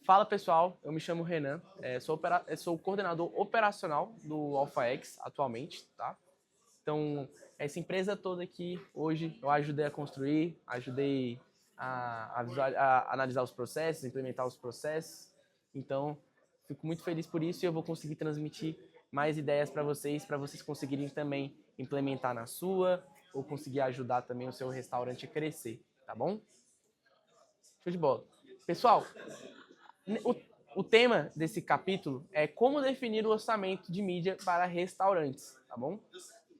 Fala pessoal, eu me chamo Renan, sou o coordenador operacional do AlphaX atualmente, tá? Então, essa empresa toda aqui, hoje, eu ajudei a construir, ajudei a analisar os processos, implementar os processos. Então, fico muito feliz por isso e eu vou conseguir transmitir mais ideias para vocês conseguirem também implementar na sua, ou conseguir ajudar também o seu restaurante a crescer, tá bom? Show de bola. Pessoal, o tema desse capítulo é como definir o orçamento de mídia para restaurantes, tá bom?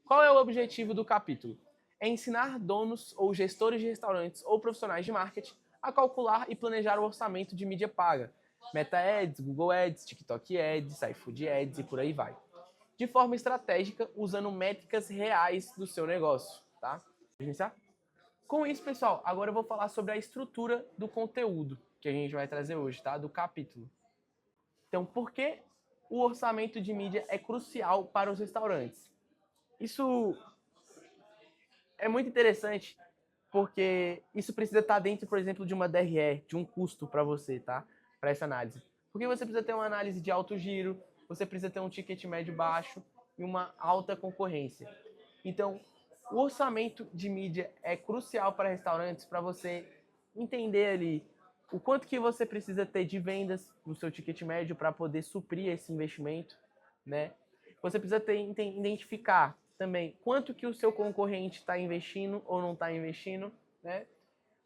Qual é o objetivo do capítulo? É ensinar donos ou gestores de restaurantes ou profissionais de marketing a calcular e planejar o orçamento de mídia paga, Meta Ads, Google Ads, TikTok Ads, iFood Ads e por aí vai, de forma estratégica, usando métricas reais do seu negócio, tá? Vamos iniciar? Com isso, pessoal, agora eu vou falar sobre a estrutura do conteúdo que a gente vai trazer hoje, tá? Do capítulo. Então, por que o orçamento de mídia é crucial para os restaurantes? Isso é muito interessante porque isso precisa estar dentro, por exemplo, de uma DRE, de um custo para você, tá? Para essa análise. Porque você precisa ter uma análise de alto giro, você precisa ter um ticket médio baixo e uma alta concorrência. Então, o orçamento de mídia é crucial para restaurantes para você entender ali o quanto que você precisa ter de vendas no seu ticket médio para poder suprir esse investimento, né? Você precisa identificar também quanto que o seu concorrente está investindo ou não está investindo, né?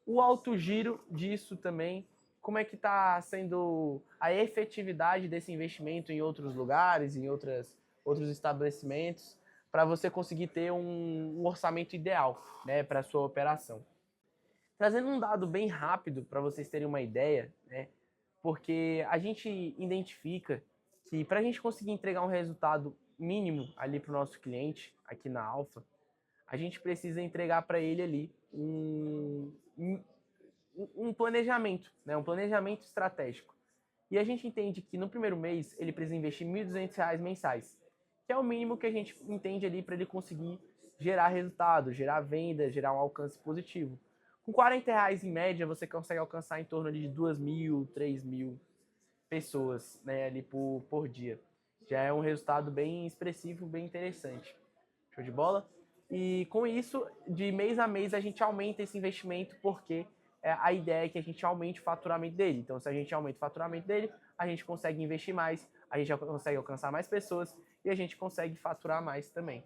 O alto giro disso também, como é que está sendo a efetividade desse investimento em outros lugares, em outros estabelecimentos, para você conseguir ter um orçamento ideal, né, para a sua operação. Trazendo um dado bem rápido para vocês terem uma ideia, né, porque a gente identifica que para a gente conseguir entregar um resultado mínimo ali para o nosso cliente, aqui na Alpha, a gente precisa entregar para ele ali um planejamento, né? Um planejamento estratégico. E a gente entende que no primeiro mês ele precisa investir R$ 1.200 mensais, que é o mínimo que a gente entende ali para ele conseguir gerar resultado, gerar venda, gerar um alcance positivo. Com R$ 40 em média, você consegue alcançar em torno de 2.000, 3.000 pessoas, né, ali por dia. Já é um resultado bem expressivo, bem interessante. Show de bola? E com isso, de mês a mês, a gente aumenta esse investimento porque a ideia é que a gente aumente o faturamento dele. Então, se a gente aumenta o faturamento dele, a gente consegue investir mais, a gente consegue alcançar mais pessoas e a gente consegue faturar mais também.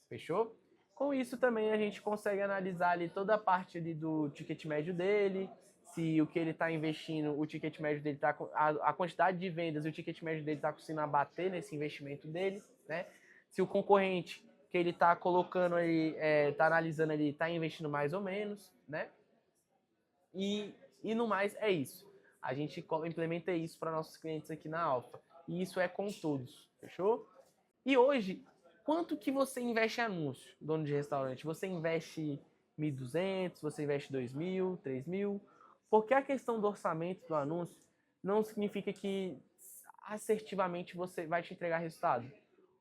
Fechou? Com isso também a gente consegue analisar ali toda a parte ali do ticket médio dele, se o que ele está investindo, o ticket médio dele está, a quantidade de vendas e o ticket médio dele está conseguindo abater nesse investimento dele, né? Se o concorrente que ele está colocando ali, está analisando ali, está investindo mais ou menos, né? E no mais é isso. A gente implementa isso para nossos clientes aqui na Alpha. E isso é com todos, fechou? E hoje, quanto que você investe em anúncio, dono de restaurante? Você investe 1.200, você investe 2.000, 3.000? Porque a questão do orçamento do anúncio não significa que assertivamente você vai te entregar resultado.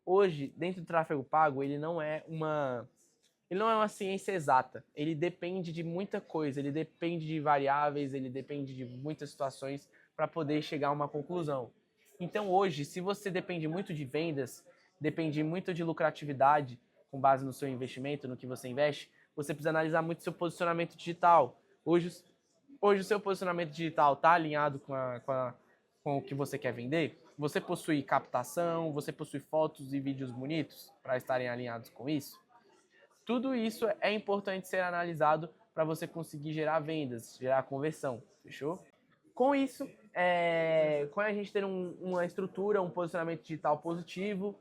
Hoje, dentro do tráfego pago, ele não é uma ciência exata. Ele depende de muita coisa, ele depende de variáveis, ele depende de muitas situações para poder chegar a uma conclusão. Então hoje, se você depende muito de vendas, depende muito de lucratividade, com base no seu investimento, no que você investe, você precisa analisar muito seu posicionamento digital. Hoje o seu posicionamento digital está alinhado com o que você quer vender? Você possui captação, você possui fotos e vídeos bonitos para estarem alinhados com isso? Tudo isso é importante ser analisado para você conseguir gerar vendas, gerar conversão, fechou? Com isso, com a gente ter uma estrutura, um posicionamento digital positivo,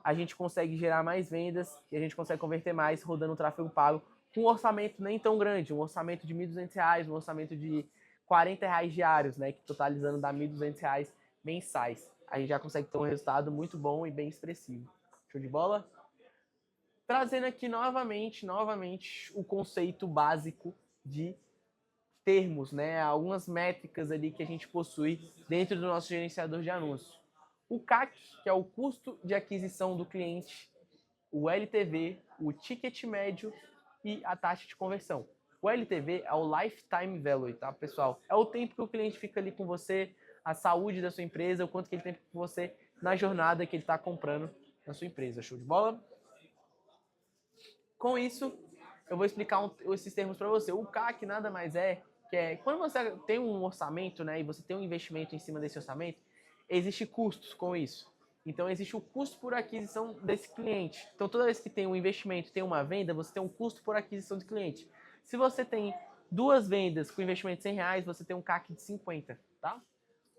a gente consegue gerar mais vendas e a gente consegue converter mais rodando o tráfego pago com um orçamento nem tão grande, um orçamento de R$ 1.200, um orçamento de R$ 40 diários, né, que totalizando dá R$ 1.200 mensais. A gente já consegue ter um resultado muito bom e bem expressivo. Show de bola? Trazendo aqui novamente o conceito básico de termos, né? Algumas métricas ali que a gente possui dentro do nosso gerenciador de anúncios. O CAC, que é o custo de aquisição do cliente, o LTV, o ticket médio e a taxa de conversão. O LTV é o Lifetime Value, tá, pessoal? É o tempo que o cliente fica ali com você, a saúde da sua empresa, o quanto que ele tem com você na jornada que ele está comprando na sua empresa. Show de bola? Com isso, eu vou explicar esses termos para você. O CAC nada mais é que quando você tem um orçamento, né, e você tem um investimento em cima desse orçamento, existe custos com isso. Então, existe o custo por aquisição desse cliente. Então, toda vez que tem um investimento, tem uma venda, você tem um custo por aquisição de cliente. Se você tem 2 vendas com investimento de R$100, você tem um CAC de 50, tá?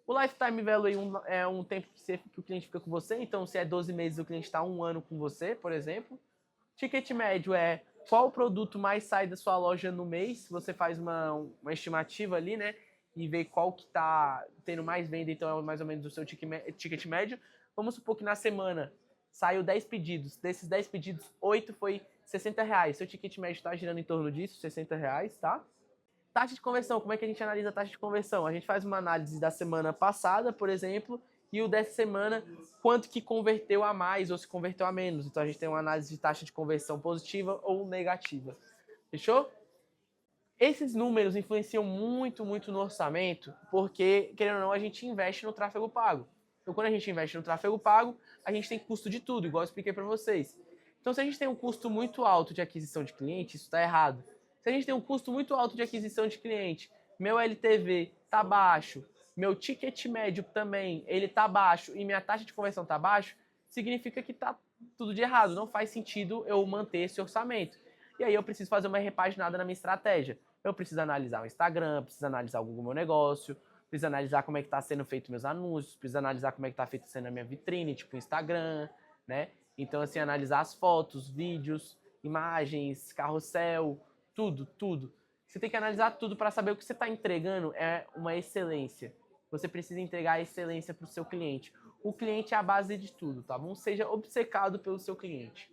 O Lifetime Value é um tempo que o cliente fica com você. Então, se é 12 meses, o cliente está 1 ano com você, por exemplo. Ticket médio é qual produto mais sai da sua loja no mês. Você faz uma estimativa ali, né? E vê qual que está tendo mais venda, então é mais ou menos o seu ticket médio. Vamos supor que na semana saiu 10 pedidos. Desses 10 pedidos, 8 foi R$60. Seu ticket médio está girando em torno disso, R$60, tá? Taxa de conversão, como é que a gente analisa a taxa de conversão? A gente faz uma análise da semana passada, por exemplo, e o dessa semana, quanto que converteu a mais ou se converteu a menos. Então a gente tem uma análise de taxa de conversão positiva ou negativa. Fechou? Esses números influenciam muito, muito no orçamento, porque, querendo ou não, a gente investe no tráfego pago. Então, quando a gente investe no tráfego pago, a gente tem custo de tudo, igual eu expliquei para vocês. Então, se a gente tem um custo muito alto de aquisição de cliente, isso está errado. Se a gente tem um custo muito alto de aquisição de cliente, meu LTV está baixo, meu ticket médio também, ele está baixo e minha taxa de conversão está baixo, significa que está tudo de errado. Não faz sentido eu manter esse orçamento. E aí eu preciso fazer uma repaginada na minha estratégia. Eu preciso analisar o Instagram, preciso analisar o Google Meu Negócio, preciso analisar como é que está sendo feito meus anúncios, preciso analisar como é que está feito sendo a minha vitrine, tipo o Instagram, né? Então, assim, analisar as fotos, vídeos, imagens, carrossel, tudo. Você tem que analisar tudo para saber o que você está entregando é uma excelência. Você precisa entregar a excelência para o seu cliente. O cliente é a base de tudo, tá bom? Seja obcecado pelo seu cliente.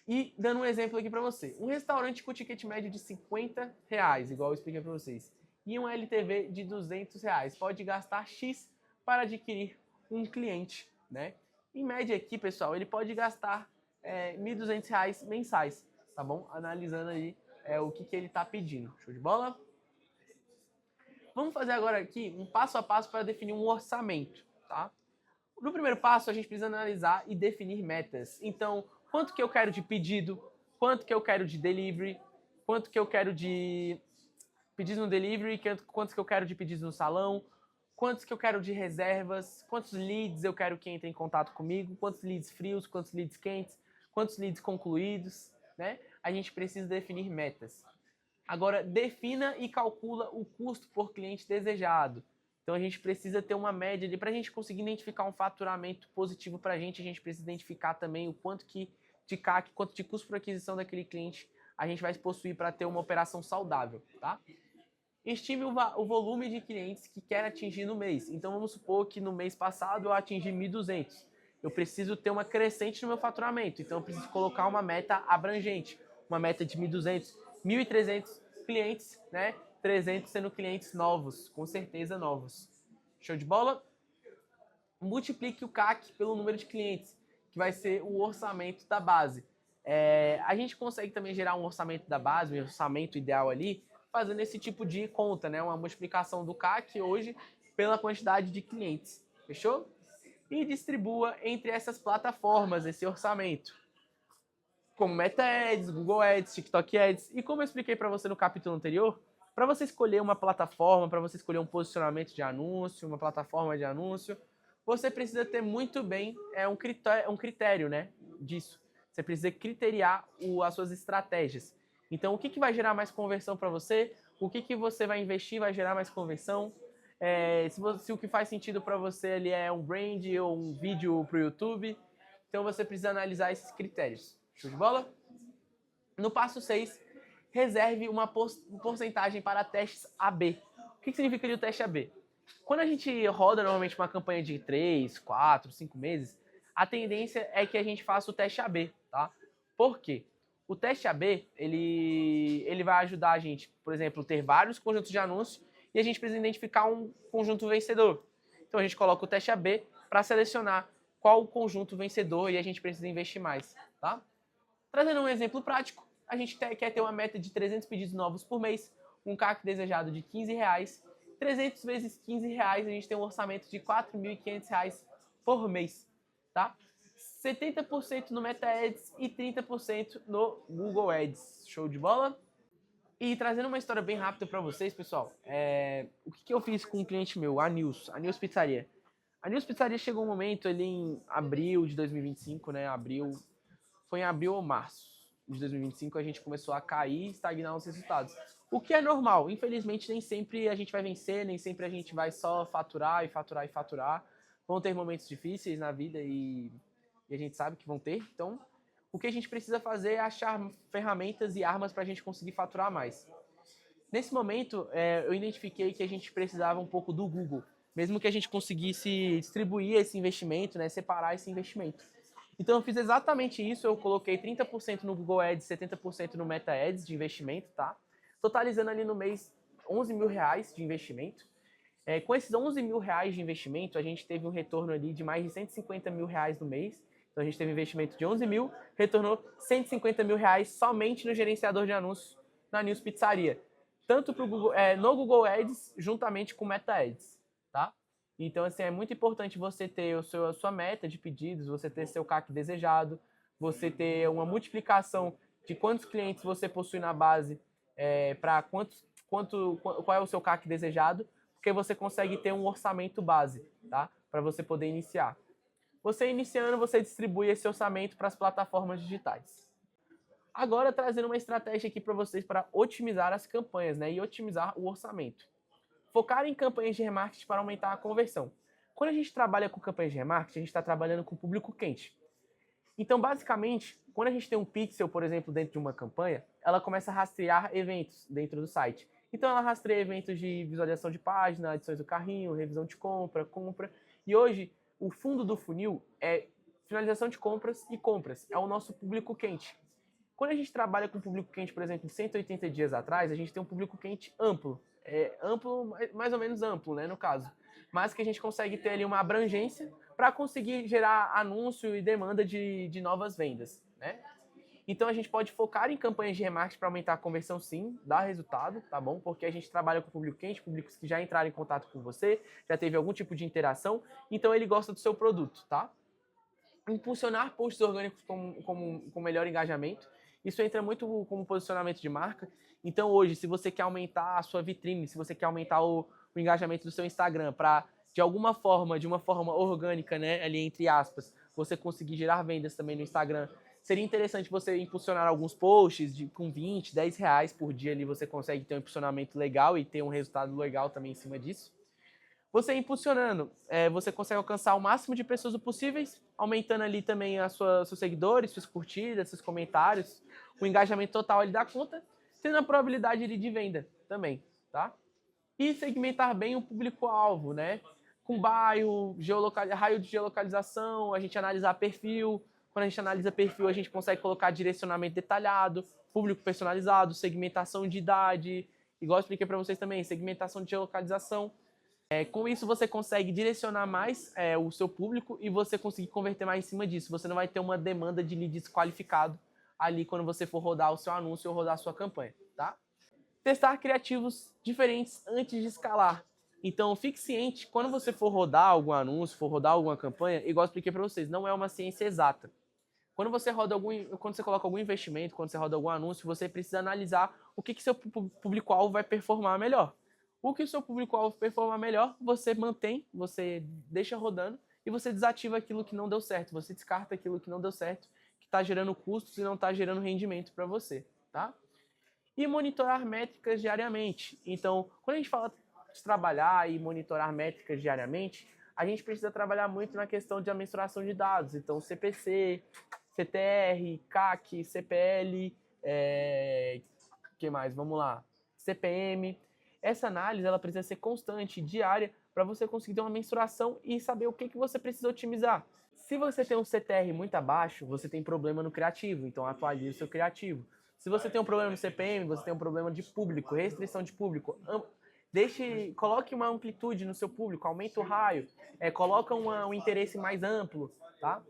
E dando um exemplo aqui para você. Um restaurante com ticket médio de R$50, igual eu expliquei para vocês, e um LTV de R$200, pode gastar X para adquirir um cliente, né? Em média aqui, pessoal, ele pode gastar R$1.200 mensais, tá bom? Analisando aí o que ele está pedindo. Show de bola? Vamos fazer agora aqui um passo a passo para definir um orçamento, tá? No primeiro passo, a gente precisa analisar e definir metas. Então, quanto que eu quero de pedido, quanto que eu quero de delivery, quanto que eu quero de pedidos no delivery, quantos que eu quero de pedidos no salão, quantos que eu quero de reservas, quantos leads eu quero que entrem em contato comigo, quantos leads frios, quantos leads quentes, quantos leads concluídos, né? A gente precisa definir metas. Agora, defina e calcula o custo por cliente desejado. Então, a gente precisa ter uma média ali para a gente conseguir identificar um faturamento positivo para a gente precisa identificar também o quanto que de CAC, quanto de custo por aquisição daquele cliente a gente vai possuir para ter uma operação saudável, tá? Estime o volume de clientes que quer atingir no mês. Então, vamos supor que no mês passado eu atingi 1.200. Eu preciso ter uma crescente no meu faturamento. Então, eu preciso colocar uma meta abrangente. Uma meta de 1.200, 1.300 clientes, né? 300 sendo clientes novos, com certeza novos. Show de bola? Multiplique o CAC pelo número de clientes, que vai ser o orçamento da base. A gente consegue também gerar um orçamento da base, um orçamento ideal ali, fazendo esse tipo de conta, né? Uma multiplicação do CAC hoje pela quantidade de clientes. Fechou? E distribua entre essas plataformas esse orçamento, como Meta Ads, Google Ads, TikTok Ads. E como eu expliquei para você no capítulo anterior, para você escolher uma plataforma, para você escolher um posicionamento de anúncio, uma plataforma de anúncio, você precisa ter muito bem um critério, né, disso. Você precisa criteriar as suas estratégias. Então, o que vai gerar mais conversão para você? O que você vai investir vai gerar mais conversão? Se o que faz sentido para você ali é um brand ou um vídeo para o YouTube, então você precisa analisar esses critérios. Show de bola? No passo 6, reserve uma porcentagem para testes AB. O que significa o teste AB? Quando a gente roda normalmente uma campanha de 3, 4, 5 meses, a tendência é que a gente faça o teste AB, tá? Por quê? O teste AB, ele vai ajudar a gente, por exemplo, ter vários conjuntos de anúncios e a gente precisa identificar um conjunto vencedor. Então a gente coloca o teste AB para selecionar qual o conjunto vencedor e a gente precisa investir mais, tá? Trazendo um exemplo prático, a gente quer ter uma meta de 300 pedidos novos por mês, um CAC desejado de R$15, 300 vezes R$ 15, a gente tem um orçamento de R$ 4.500 por mês, tá? 70% no Meta Ads e 30% no Google Ads. Show de bola? E trazendo uma história bem rápida para vocês, pessoal, o que eu fiz com um cliente meu, a Nils Pizzaria. A Nils Pizzaria chegou um momento ali em abril de 2025, né? Foi em abril ou março de 2025 a gente começou a cair e estagnar os resultados. O que é normal, infelizmente nem sempre a gente vai vencer, nem sempre a gente vai só faturar e faturar e faturar. Vão ter momentos difíceis na vida e a gente sabe que vão ter. Então, o que a gente precisa fazer é achar ferramentas e armas para a gente conseguir faturar mais. Nesse momento, eu identifiquei que a gente precisava um pouco do Google, mesmo que a gente conseguisse distribuir esse investimento, né, separar esse investimento. Então eu fiz exatamente isso, eu coloquei 30% no Google Ads, 70% no Meta Ads de investimento, tá? Totalizando ali no mês R$ 11.000 de investimento. Com esses R$ 11.000 de investimento, a gente teve um retorno ali de mais de R$ 150.000 no mês. Então a gente teve um investimento de 11 mil, retornou R$ 150.000 somente no gerenciador de anúncios na Nils Pizzaria. Tanto pro Google, no Google Ads, juntamente com o Meta Ads, tá? Então, assim, é muito importante você ter a sua meta de pedidos, você ter seu CAC desejado, você ter uma multiplicação de quantos clientes você possui na base para qual é o seu CAC desejado, porque você consegue ter um orçamento base, tá? Para você poder iniciar. Você iniciando, você distribui esse orçamento para as plataformas digitais. Agora, trazendo uma estratégia aqui para vocês para otimizar as campanhas, né? E otimizar o orçamento. Focar em campanhas de remarketing para aumentar a conversão. Quando a gente trabalha com campanhas de remarketing, a gente está trabalhando com público quente. Então, basicamente, quando a gente tem um pixel, por exemplo, dentro de uma campanha, ela começa a rastrear eventos dentro do site. Então, ela rastreia eventos de visualização de página, adições do carrinho, revisão de compra. E hoje, o fundo do funil é finalização de compras e compras. É o nosso público quente. Quando a gente trabalha com público quente, por exemplo, 180 dias atrás, a gente tem um público quente amplo. Amplo, mais ou menos amplo, né, no caso. Mas que a gente consegue ter ali uma abrangência para conseguir gerar anúncio e demanda de novas vendas, né? Então a gente pode focar em campanhas de remarketing para aumentar a conversão, sim, dá resultado, tá bom? Porque a gente trabalha com público quente, públicos que já entraram em contato com você, já teve algum tipo de interação, então ele gosta do seu produto, tá? Impulsionar posts orgânicos com melhor engajamento. Isso entra muito como posicionamento de marca. Então hoje, se você quer aumentar a sua vitrine, se você quer aumentar o engajamento do seu Instagram para, de alguma forma, de uma forma orgânica, né, ali entre aspas, você conseguir gerar vendas também no Instagram, seria interessante você impulsionar alguns posts com 20, 10 reais por dia ali, você consegue ter um impulsionamento legal e ter um resultado legal também em cima disso. Você impulsionando, você consegue alcançar o máximo de pessoas possíveis, aumentando ali também seus seguidores, suas curtidas, seus comentários, o engajamento total ali da conta, tendo a probabilidade ali de venda também, tá? E segmentar bem o público-alvo, né? Com bairro, raio de geolocalização, a gente analisar perfil. Quando a gente analisa perfil, a gente consegue colocar direcionamento detalhado, público personalizado, segmentação de idade, igual eu expliquei para vocês também, segmentação de geolocalização. Com isso, você consegue direcionar mais o seu público e você conseguir converter mais em cima disso. Você não vai ter uma demanda de lead desqualificado ali quando você for rodar o seu anúncio ou rodar a sua campanha, tá? Testar criativos diferentes antes de escalar. Então, fique ciente, quando você for rodar algum anúncio, for rodar alguma campanha, igual eu expliquei para vocês, não é uma ciência exata. Quando você coloca algum investimento, quando você roda algum anúncio, você precisa analisar o que seu público-alvo vai performar melhor. O que o seu público-alvo performar melhor, você mantém, você deixa rodando e você desativa aquilo que não deu certo. Você descarta aquilo que não deu certo, que está gerando custos e não está gerando rendimento para você, tá? E monitorar métricas diariamente. Então, quando a gente fala de trabalhar e monitorar métricas diariamente, a gente precisa trabalhar muito na questão de mensuração de dados. Então, CPC, CTR, CAC, CPL, que mais? Vamos lá. CPM. Essa análise ela precisa ser constante, diária, para você conseguir ter uma mensuração e saber o que você precisa otimizar. Se você tem um CTR muito abaixo, você tem problema no criativo, então atualize o seu criativo. Se você tem um problema no CPM, você tem um problema de público, restrição de público. Coloque uma amplitude no seu público, aumenta o raio, coloca um interesse mais amplo, tá?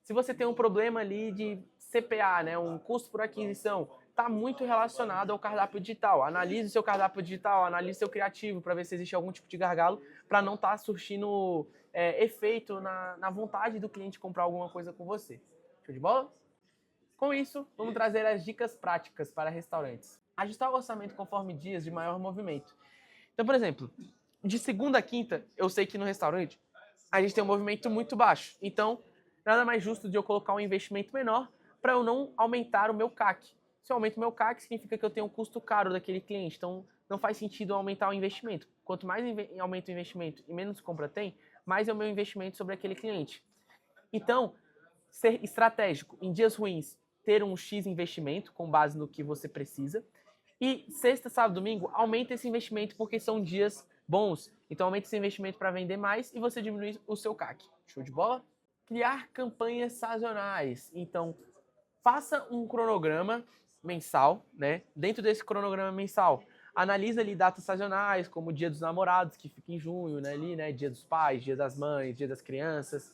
Se você tem um problema ali de CPA, né, um custo por aquisição, está muito relacionado ao cardápio digital. Analise o seu cardápio digital, analise seu criativo para ver se existe algum tipo de gargalo para não estar surtindo efeito na vontade do cliente comprar alguma coisa com você. Show de bola? Com isso, vamos trazer as dicas práticas para restaurantes. Ajustar o orçamento conforme dias de maior movimento. Então, por exemplo, de segunda a quinta, eu sei que no restaurante a gente tem um movimento muito baixo. Então, nada mais justo de eu colocar um investimento menor para eu não aumentar o meu CAC. Se eu aumento o meu CAC, significa que eu tenho um custo caro daquele cliente. Então, não faz sentido aumentar o investimento. Quanto mais aumento o investimento e menos compra tem, mais é o meu investimento sobre aquele cliente. Então, ser estratégico. Em dias ruins, ter um X investimento com base no que você precisa. E sexta, sábado, domingo, aumenta esse investimento porque são dias bons. Então, aumenta esse investimento para vender mais e você diminui o seu CAC. Show de bola? Criar campanhas sazonais. Então, faça um cronograma mensal, né? Dentro desse cronograma mensal, analisa ali datas sazonais, como o Dia dos Namorados, que fica em junho, né? Ali, né? Dia dos Pais, Dia das Mães, Dia das Crianças.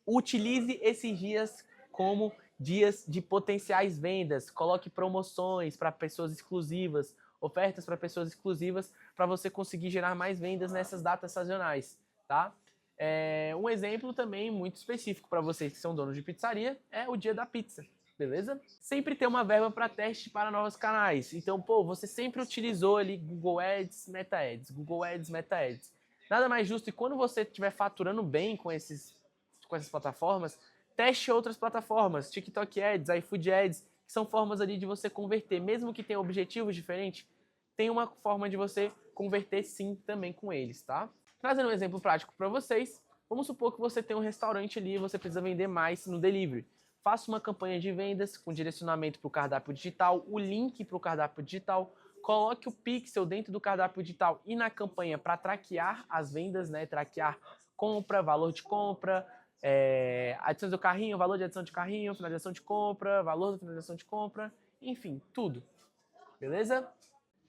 Utilize esses dias como dias de potenciais vendas. Coloque promoções para pessoas exclusivas, ofertas para pessoas exclusivas, para você conseguir gerar mais vendas nessas datas sazonais, tá? Um exemplo também muito específico para vocês que são donos de pizzaria é o dia da pizza, beleza? Sempre ter uma verba para teste para novos canais. Então, você sempre utilizou ali Google Ads, Meta Ads, Google Ads, Meta Ads. Nada mais justo e quando você estiver faturando bem com essas plataformas, teste outras plataformas, TikTok Ads, iFood Ads, que são formas ali de você converter, mesmo que tenha objetivos diferentes, tem uma forma de você converter sim também com eles, tá? Trazendo um exemplo prático para vocês, vamos supor que você tem um restaurante ali e você precisa vender mais no delivery. Faça uma campanha de vendas com direcionamento para o cardápio digital, o link para o cardápio digital, coloque o pixel dentro do cardápio digital e na campanha para traquear as vendas, né? Traquear compra, valor de compra, adição do carrinho, valor de adição de carrinho, finalização de compra, valor da finalização de compra, enfim, tudo. Beleza?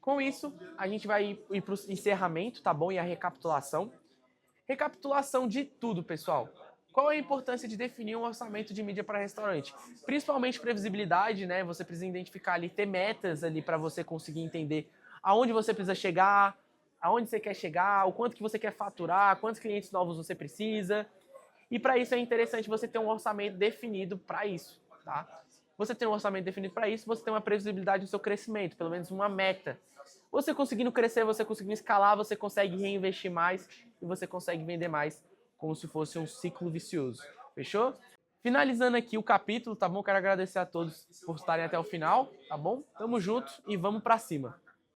Com isso, a gente vai ir para o encerramento, tá bom? E a recapitulação. Recapitulação de tudo, pessoal. Qual é a importância de definir um orçamento de mídia para restaurante? Principalmente previsibilidade, né? Você precisa identificar ali, ter metas ali para você conseguir entender aonde você precisa chegar, aonde você quer chegar, o quanto que você quer faturar, quantos clientes novos você precisa. E para isso é interessante você ter um orçamento definido para isso, tá? Você tem um orçamento definido para isso, você tem uma previsibilidade no seu crescimento, pelo menos uma meta. Você conseguindo crescer, você conseguindo escalar, você consegue reinvestir mais e você consegue vender mais, como se fosse um ciclo vicioso. Fechou? Finalizando aqui o capítulo, tá bom? Quero agradecer a todos por estarem até o final, tá bom? Tamo junto e vamos para cima.